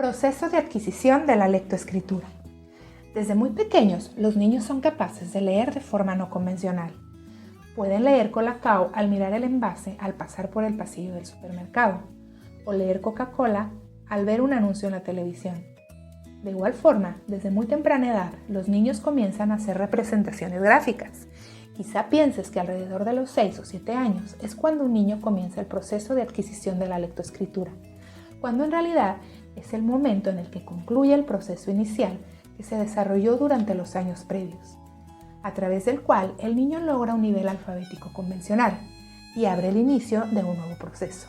Proceso de adquisición de la lectoescritura. Desde muy pequeños, los niños son capaces de leer de forma no convencional. Pueden leer Colacao al mirar el envase al pasar por el pasillo del supermercado, o leer Coca-Cola al ver un anuncio en la televisión. De igual forma, desde muy temprana edad, los niños comienzan a hacer representaciones gráficas. Quizá pienses que alrededor de los 6 o 7 años es cuando un niño comienza el proceso de adquisición de la lectoescritura, cuando en realidad es el momento en el que concluye el proceso inicial que se desarrolló durante los años previos, a través del cual el niño logra un nivel alfabético convencional y abre el inicio de un nuevo proceso.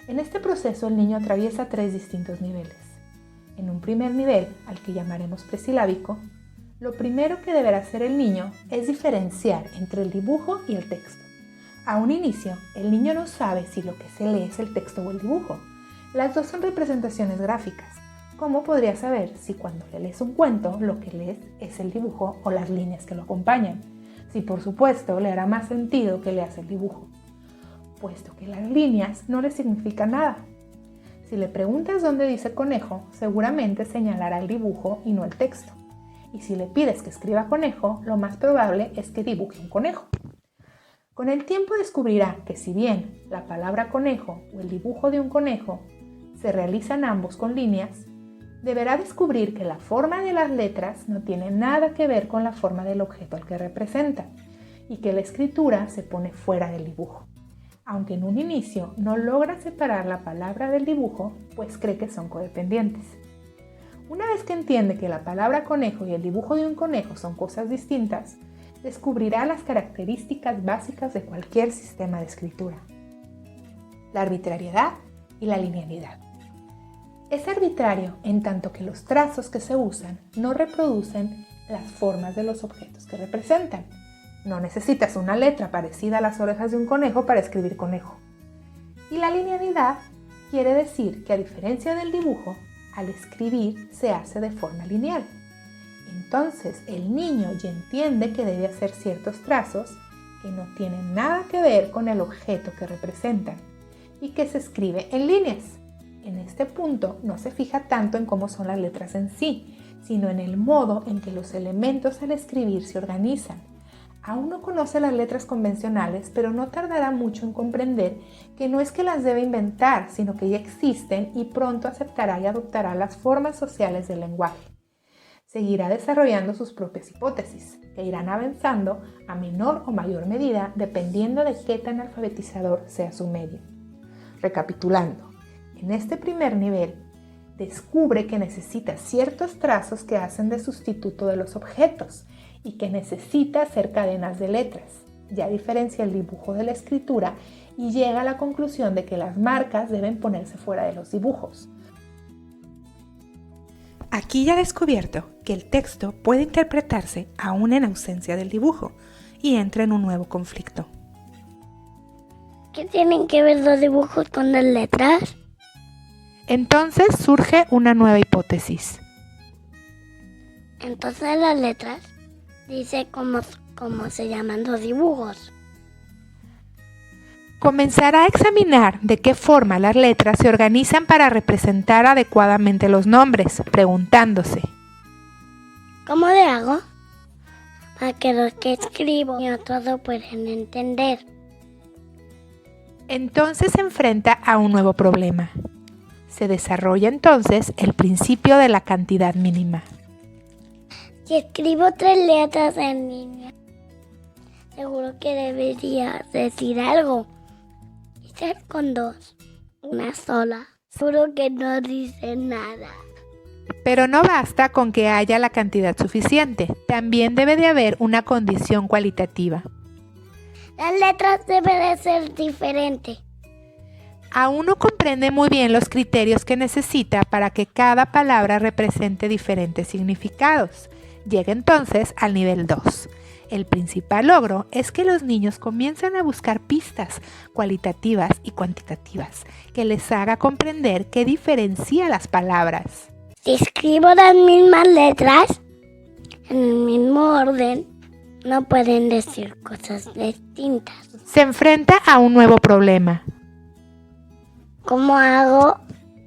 En este proceso el niño atraviesa 3 distintos niveles. En un primer nivel, al que llamaremos presilábico, lo primero que deberá hacer el niño es diferenciar entre el dibujo y el texto. A un inicio, el niño no sabe si lo que se lee es el texto o el dibujo. Las dos son representaciones gráficas. ¿Cómo podría saber si cuando le lees un cuento lo que lees es el dibujo o las líneas que lo acompañan? Si por supuesto le hará más sentido que leas el dibujo, puesto que las líneas no le significan nada. Si le preguntas dónde dice conejo, seguramente señalará el dibujo y no el texto. Y si le pides que escriba conejo, lo más probable es que dibuje un conejo. Con el tiempo descubrirá que si bien la palabra conejo o el dibujo de un conejo se realizan ambos con líneas, deberá descubrir que la forma de las letras no tiene nada que ver con la forma del objeto al que representa y que la escritura se pone fuera del dibujo. Aunque en un inicio no logra separar la palabra del dibujo, pues cree que son codependientes. Una vez que entiende que la palabra conejo y el dibujo de un conejo son cosas distintas, descubrirá las características básicas de cualquier sistema de escritura: la arbitrariedad y la linealidad. Es arbitrario en tanto que los trazos que se usan no reproducen las formas de los objetos que representan. No necesitas una letra parecida a las orejas de un conejo para escribir conejo. Y la linealidad quiere decir que, a diferencia del dibujo, al escribir se hace de forma lineal. Entonces el niño ya entiende que debe hacer ciertos trazos que no tienen nada que ver con el objeto que representan y que se escribe en líneas. En este punto no se fija tanto en cómo son las letras en sí, sino en el modo en que los elementos al escribir se organizan. Aún no conoce las letras convencionales, pero no tardará mucho en comprender que no es que las debe inventar, sino que ya existen y pronto aceptará y adoptará las formas sociales del lenguaje. Seguirá desarrollando sus propias hipótesis, que irán avanzando a menor o mayor medida dependiendo de qué tan alfabetizador sea su medio. Recapitulando, en este primer nivel, descubre que necesita ciertos trazos que hacen de sustituto de los objetos y que necesita hacer cadenas de letras. Ya diferencia el dibujo de la escritura y llega a la conclusión de que las marcas deben ponerse fuera de los dibujos. Aquí ya ha descubierto que el texto puede interpretarse aún en ausencia del dibujo y entra en un nuevo conflicto. ¿Qué tienen que ver los dibujos con las letras? Entonces surge una nueva hipótesis. Entonces las letras dice cómo se llaman los dibujos. Comenzará a examinar de qué forma las letras se organizan para representar adecuadamente los nombres, preguntándose: ¿cómo le hago para que los que escribo y otros lo puedan entender? Entonces se enfrenta a un nuevo problema. Se desarrolla entonces el principio de la cantidad mínima. Si escribo 3 letras en línea, seguro que debería decir algo. Y ser con 2, una sola, seguro que no dice nada. Pero no basta con que haya la cantidad suficiente, también debe de haber una condición cualitativa. Las letras deben de ser diferentes. Aún no comprende muy bien los criterios que necesita para que cada palabra represente diferentes significados. Llega entonces al nivel 2. El principal logro es que los niños comienzan a buscar pistas cualitativas y cuantitativas que les haga comprender qué diferencia las palabras. Si escribo las mismas letras en el mismo orden, no pueden decir cosas distintas. Se enfrenta a un nuevo problema. ¿Cómo hago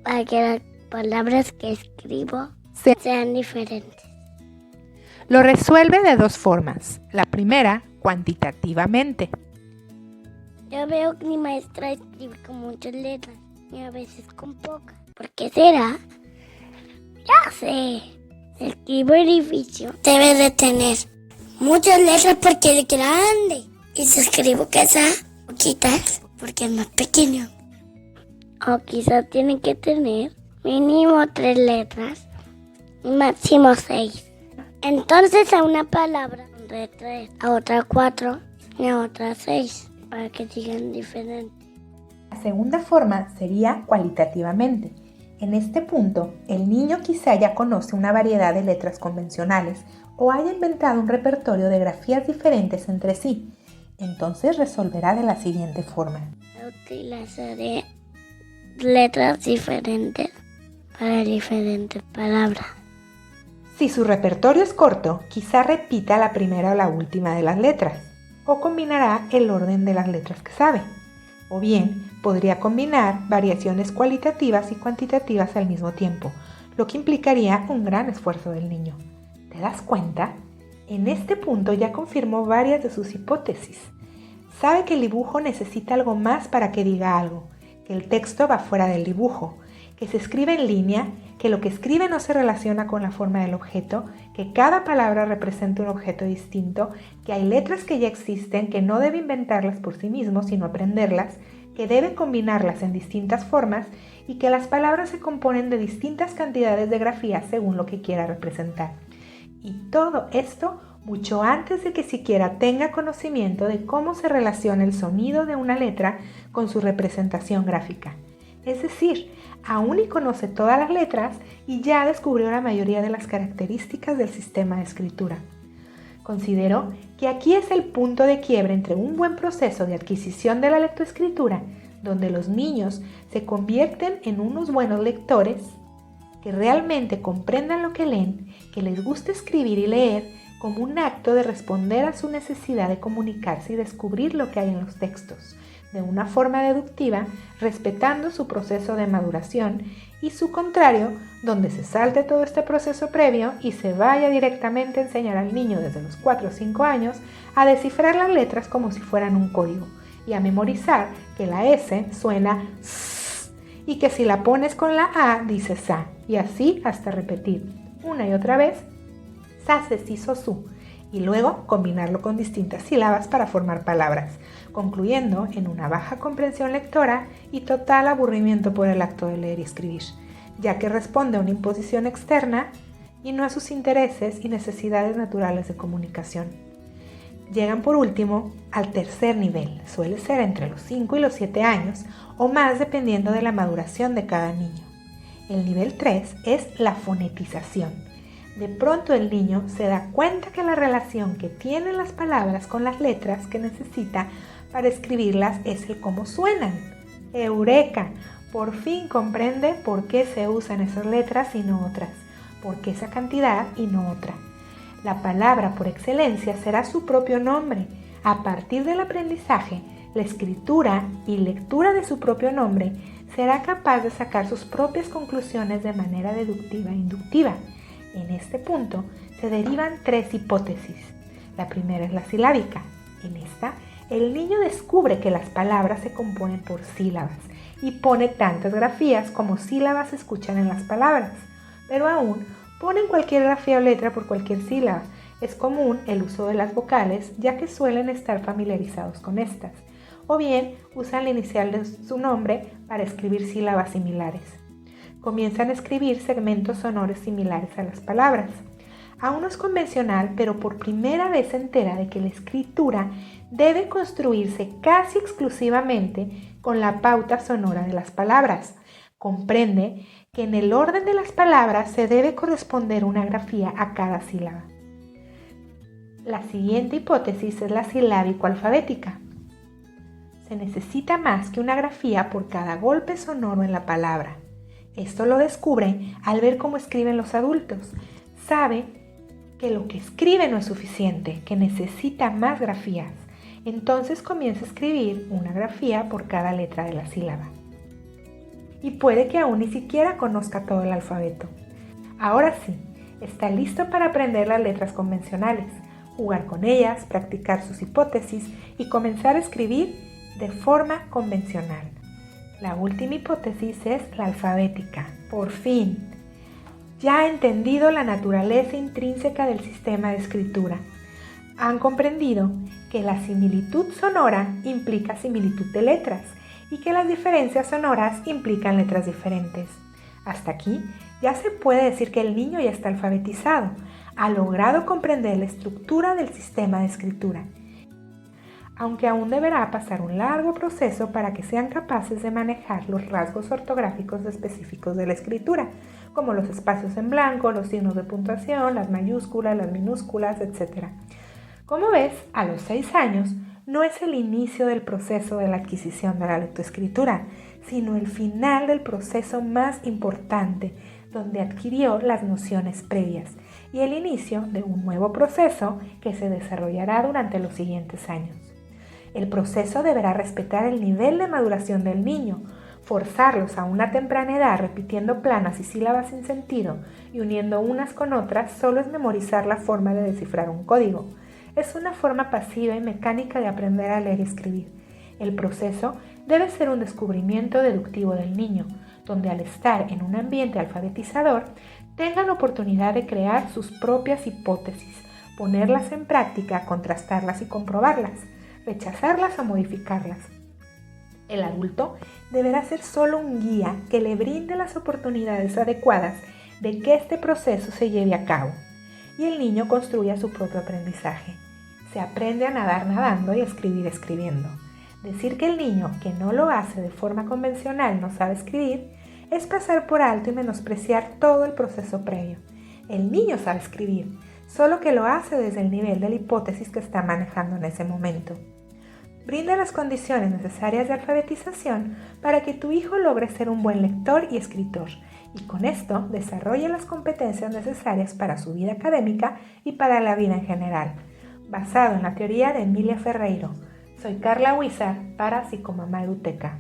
para que palabras que escribo sean diferentes. Lo resuelve de dos formas. La primera, cuantitativamente. Yo veo que mi maestra escribe con muchas letras y a veces con pocas. ¿Por qué será? Ya sé. El escribo edificio debe de tener muchas letras porque es grande. Y si escribo casa, poquitas porque es más pequeño. O quizás tiene que tener mínimo 3 letras y máximo 6. Entonces a una palabra de 3, a otra 4 y a otra 6 para que sigan diferentes. La segunda forma sería cualitativamente. En este punto, el niño quizá ya conoce una variedad de letras convencionales o haya inventado un repertorio de grafías diferentes entre sí. Entonces resolverá de la siguiente forma. Utilizaré letras diferentes para diferentes palabras. Si su repertorio es corto, quizá repita la primera o la última de las letras, o combinará el orden de las letras que sabe. O bien, podría combinar variaciones cualitativas y cuantitativas al mismo tiempo, lo que implicaría un gran esfuerzo del niño. ¿Te das cuenta? En este punto ya confirmó varias de sus hipótesis. Sabe que el dibujo necesita algo más para que diga algo, que el texto va fuera del dibujo, que se escribe en línea, que lo que escribe no se relaciona con la forma del objeto, que cada palabra representa un objeto distinto, que hay letras que ya existen, que no debe inventarlas por sí mismo, sino aprenderlas, que debe combinarlas en distintas formas y que las palabras se componen de distintas cantidades de grafías según lo que quiera representar. Y todo esto mucho antes de que siquiera tenga conocimiento de cómo se relaciona el sonido de una letra con su representación gráfica. Es decir, aún y conoce todas las letras y ya descubrió la mayoría de las características del sistema de escritura. Considero que aquí es el punto de quiebre entre un buen proceso de adquisición de la lectoescritura, donde los niños se convierten en unos buenos lectores, que realmente comprendan lo que leen, que les guste escribir y leer como un acto de responder a su necesidad de comunicarse y descubrir lo que hay en los textos, de una forma deductiva, respetando su proceso de maduración, y su contrario, donde se salte todo este proceso previo y se vaya directamente a enseñar al niño desde los 4 o 5 años a descifrar las letras como si fueran un código y a memorizar que la S suena S y que si la pones con la A dice SA, y así hasta repetir una y otra vez sa, se, si, so, su, y luego combinarlo con distintas sílabas para formar palabras, concluyendo en una baja comprensión lectora y total aburrimiento por el acto de leer y escribir, ya que responde a una imposición externa y no a sus intereses y necesidades naturales de comunicación. Llegan por último al tercer nivel, suele ser entre los 5 y los 7 años o más dependiendo de la maduración de cada niño. El nivel 3 es la fonetización. De pronto el niño se da cuenta que la relación que tienen las palabras con las letras que necesita para escribirlas es el cómo suenan. ¡Eureka! Por fin comprende por qué se usan esas letras y no otras, por qué esa cantidad y no otra. La palabra por excelencia será su propio nombre. A partir del aprendizaje, la escritura y lectura de su propio nombre será capaz de sacar sus propias conclusiones de manera deductiva e inductiva. En este punto se derivan 3 hipótesis. La primera es la silábica. En esta, el niño descubre que las palabras se componen por sílabas y pone tantas grafías como sílabas se escuchan en las palabras, pero aún ponen cualquier grafía o letra por cualquier sílaba. Es común el uso de las vocales, ya que suelen estar familiarizados con estas, o bien usan la inicial de su nombre para escribir sílabas similares. Comienzan a escribir segmentos sonoros similares a las palabras. Aún no es convencional, pero por primera vez se entera de que la escritura debe construirse casi exclusivamente con la pauta sonora de las palabras. Comprende que en el orden de las palabras se debe corresponder una grafía a cada sílaba. La siguiente hipótesis es la silábico-alfabética. Se necesita más que una grafía por cada golpe sonoro en la palabra. Esto lo descubre al ver cómo escriben los adultos. Sabe que lo que escribe no es suficiente, que necesita más grafías. Entonces comienza a escribir una grafía por cada letra de la sílaba. y puede que aún ni siquiera conozca todo el alfabeto. Ahora sí, está listo para aprender las letras convencionales, jugar con ellas, practicar sus hipótesis y comenzar a escribir de forma convencional. La última hipótesis es la alfabética. Por fin, ya ha entendido la naturaleza intrínseca del sistema de escritura. Han comprendido que la similitud sonora implica similitud de letras y que las diferencias sonoras implican letras diferentes. Hasta aquí ya se puede decir que el niño ya está alfabetizado, ha logrado comprender la estructura del sistema de escritura, aunque aún deberá pasar un largo proceso para que sean capaces de manejar los rasgos ortográficos específicos de la escritura, como los espacios en blanco, los signos de puntuación, las mayúsculas, las minúsculas, etc. Como ves, a los 6 años no es el inicio del proceso de la adquisición de la lectoescritura, sino el final del proceso más importante, donde adquirió las nociones previas, y el inicio de un nuevo proceso que se desarrollará durante los siguientes años. El proceso deberá respetar el nivel de maduración del niño, forzarlos a una temprana edad repitiendo planas y sílabas sin sentido y uniendo unas con otras solo es memorizar la forma de descifrar un código. Es una forma pasiva y mecánica de aprender a leer y escribir. El proceso debe ser un descubrimiento deductivo del niño, donde al estar en un ambiente alfabetizador, tenga la oportunidad de crear sus propias hipótesis, ponerlas en práctica, contrastarlas y comprobarlas, rechazarlas o modificarlas. El adulto deberá ser solo un guía que le brinde las oportunidades adecuadas de que este proceso se lleve a cabo y el niño construya su propio aprendizaje. Se aprende a nadar nadando y a escribir escribiendo. Decir que el niño que no lo hace de forma convencional no sabe escribir es pasar por alto y menospreciar todo el proceso previo. El niño sabe escribir, solo que lo hace desde el nivel de la hipótesis que está manejando en ese momento. Brinda las condiciones necesarias de alfabetización para que tu hijo logre ser un buen lector y escritor, y con esto desarrolle las competencias necesarias para su vida académica y para la vida en general. Basado en la teoría de Emilia Ferreiro. Soy Carla Huizar para Psicomamá Eduteca.